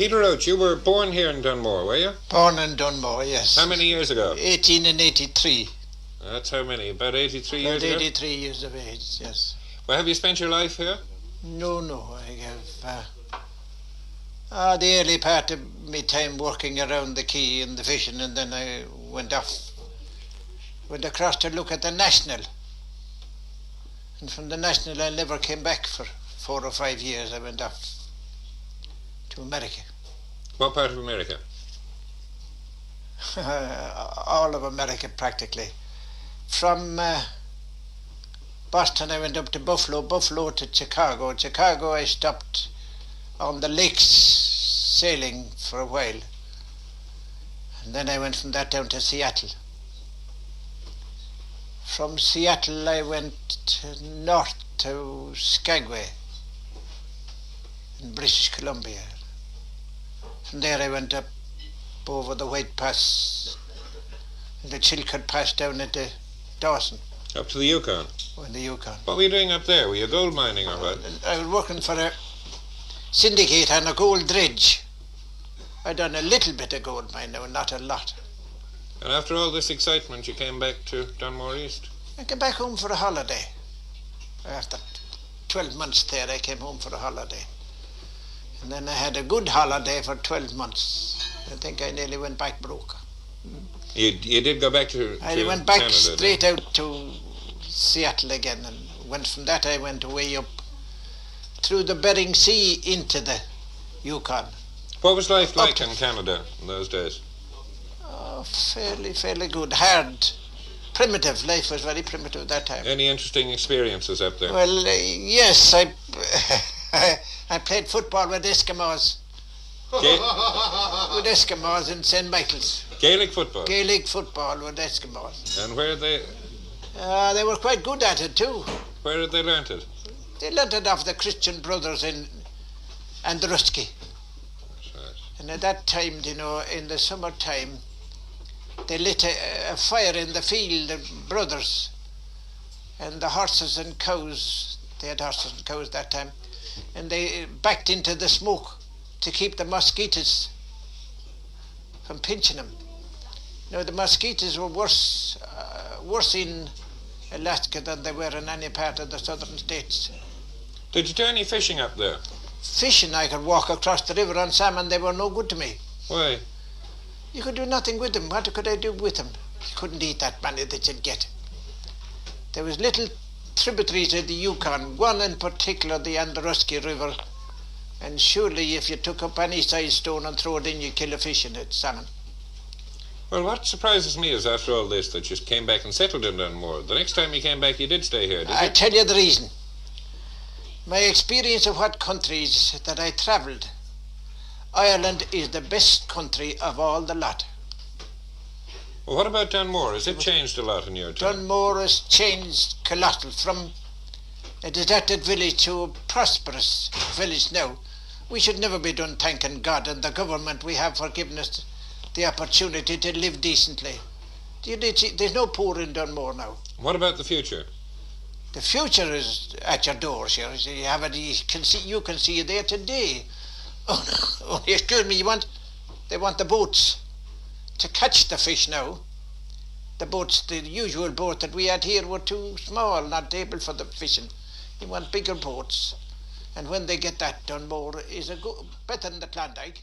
Peter Roche, you were born here in Dunmore, were you? Born in Dunmore, yes. How many years ago? 1883. That's how many? About 83 years ago? 83 years of age, yes. Well, have you spent your life here? No, I have the early part of my time working around the quay and the fishing, and then I went across to look at the National. And from the National I never came back for 4 or 5 years. I went off to America. What part of America? All of America practically. From Boston I went up to Buffalo to Chicago. Chicago I stopped on the lakes sailing for a while. And then I went from that down to Seattle. From Seattle I went north to Skagway in British Columbia. From there I went up over the White Pass, the Chilcot Pass down into Dawson. Up to the Yukon? Oh, in the Yukon. What were you doing up there? Were you gold mining or what? I was working for a syndicate on a gold dredge. I'd done a little bit of gold mine now, not a lot. And after all this excitement, you came back to Dunmore East? I came back home for a holiday. After 12 months there, I came home for a holiday. And then I had a good holiday for 12 months. I think I nearly went back broke. You did go back to I went back Canada, straight out to Seattle again, and from that I went way up through the Bering Sea into the Yukon. What was life like in Canada in those days? Oh, fairly good. Hard, primitive. Life was very primitive at that time. Any interesting experiences up there? Well, yes, I played football with Eskimos. With Eskimos in St. Michael's. Gaelic football? Gaelic football with Eskimos. And where they... they were quite good at it too. Where did they learn it? They learnt it off the Christian brothers in Andruski. And at that time, you know, in the summertime, they lit a fire in the field, the brothers, and the horses and cows, they had horses and cows that time, and they backed into the smoke to keep the mosquitoes from pinching them. Now, the mosquitoes were worse in Alaska than they were in any part of the southern states. Did you do any fishing up there? Fishing, I could walk across the river on salmon. They were no good to me. Why? You could do nothing with them. What could I do with them? You couldn't eat that money that you'd get. There was little tributaries of the Yukon, one in particular, the Andruski River, and surely if you took up any size stone and throw it in, you'd kill a fish in it, salmon. Well, what surprises me is after all this that you came back and settled in Dunmore. The next time you came back, you did stay here, did you? I tell you the reason. My experience of what countries that I travelled, Ireland is the best country of all the lot. Well, what about Dunmore? Has it changed a lot in your time? Dunmore has changed colossal from a deserted village to a prosperous village now. We should never be done thanking God and the government we have for giving us the opportunity to live decently. There's no poor in Dunmore now. What about the future? The future is at your doors here. You have it. You can see it there today. Oh, excuse me. They want the boats to catch the fish now. The boats, the usual boat that we had here, were too small, not able for the fishing. You want bigger boats, and when they get that, Dunmore is better than the Klondike.